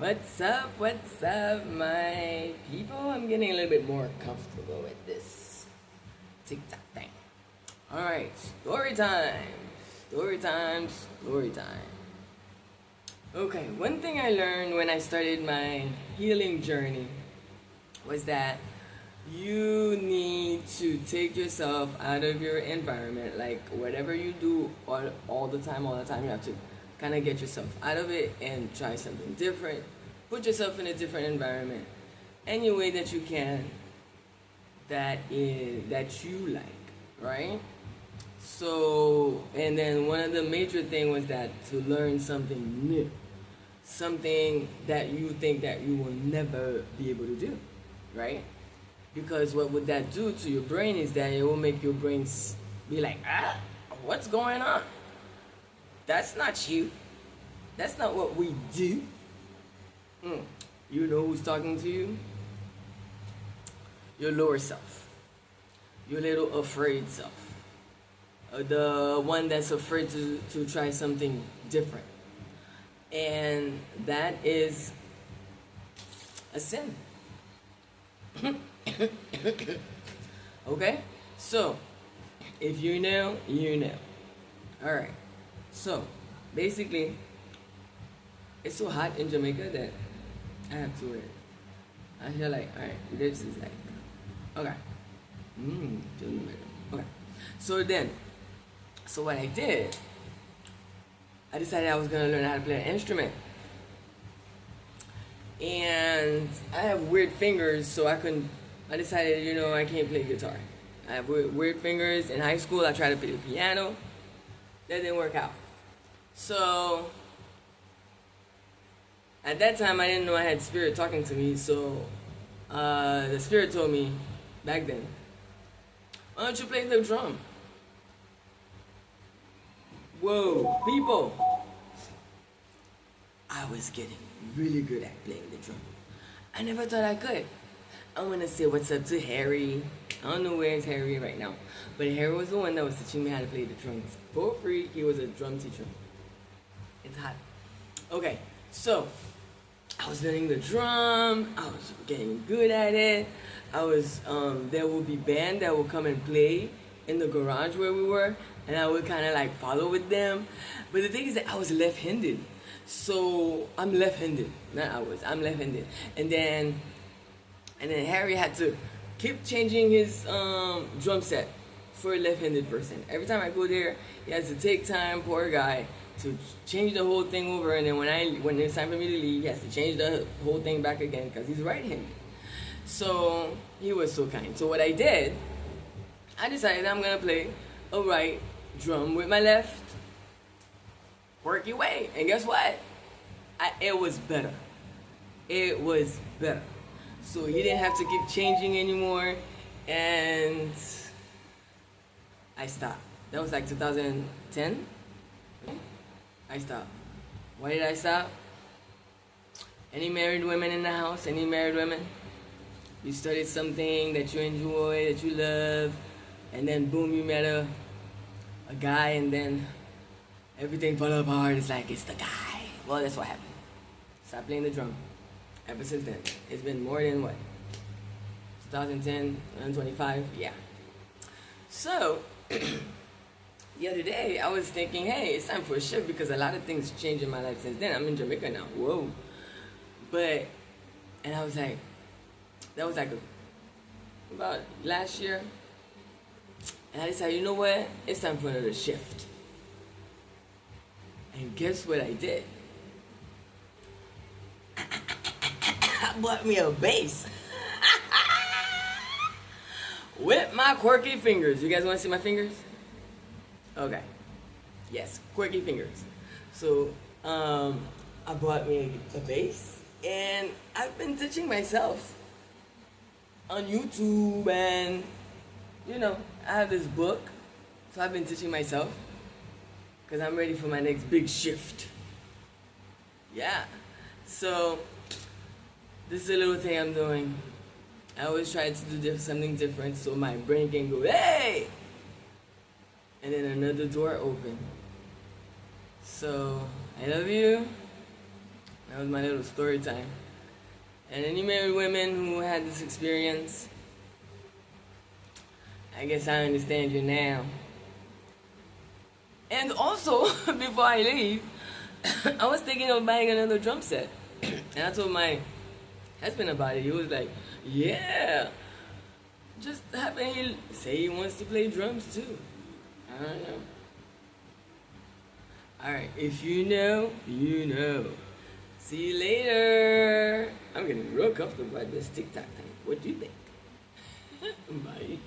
What's up, my people? I'm getting a little bit more comfortable with this TikTok thing. Alright, story time. Story time, story time. Okay, one thing I learned when I started my healing journey was that you need to take yourself out of your environment. Like, whatever you do all the time, you have to kind of get yourself out of it and try something different. Put yourself in a different environment any way that you can that you like, right? So, and then one of the major thing was that to learn something new, something that you think that you will never be able to do, right? Because what would that do to your brain is that it will make your brain be like, what's going on? That's not you. That's not what we do. You know who's talking to you? Your lower self. Your little afraid self. The one that's afraid to try something different. And that is a sin. Okay? So, if you know, you know. Alright. So, basically, it's so hot in Jamaica that I have to wear it. I feel like, alright, this is like, okay. Feeling better. Okay. So what I did, I decided I was going to learn how to play an instrument. And I have weird fingers, so I decided, I can't play guitar. I have weird fingers. In high school, I tried to play the piano. That didn't work out. So, at that time, I didn't know I had spirit talking to me, so the spirit told me back then, why don't you play the drum? Whoa, people! I was getting really good at playing the drum. I never thought I could. I want to say what's up to Harry. I don't know where's Harry right now, but Harry was the one that was teaching me how to play the drums for free. He was a drum teacher. It's hot. Okay, so I was learning the drum. I was getting good at it. There would be band that would come and play in the garage where we were, and I would kind of like follow with them. But the thing is that I was left-handed. So I'm left-handed. I'm left-handed. And then Harry had to keep changing his drum set for a left-handed person. Every time I go there, he has to take time, poor guy, to change the whole thing over, and then when it's time for me to leave, he has to change the whole thing back again because he's right-handed. So he was so kind. So what I did, I decided I'm gonna play a right drum with my left, quirky way, and guess what? It was better. It was better. So he didn't have to keep changing anymore, and I stopped. That was like 2010. I stopped. Why did I stop? Any married women in the house? Any married women? You studied something that you enjoy, that you love, and then boom, you met a guy, and then everything fell apart. It's like, it's the guy. Well, that's what happened. Stop playing the drum. Ever since then, it's been more than what? 2010, 2025, yeah. So, the other day, I was thinking, hey, it's time for a shift because a lot of things changed in my life since then. I'm in Jamaica now, whoa. And I was like, that was like about last year. And I decided, you know what? It's time for another shift. And guess what I did? I bought me a bass. With my quirky fingers. You guys want to see my fingers? Okay. Yes, quirky fingers. So, I bought me a bass. And I've been teaching myself on YouTube, and I have this book, so I've been teaching myself because I'm ready for my next big shift. Yeah. So this is a little thing I'm doing. I always try to do something different so my brain can go, hey! And then another door open. So I love you. That was my little story time. And any married women who had this experience, I guess I understand you now. And also, before I leave, I was thinking of buying another drum set. And I told my husband about it. He was like, yeah. Just happen he say he wants to play drums too. I don't know. Alright, if you know, you know. See you later. I'm getting real comfortable at this TikTok thing. What do you think? Bye.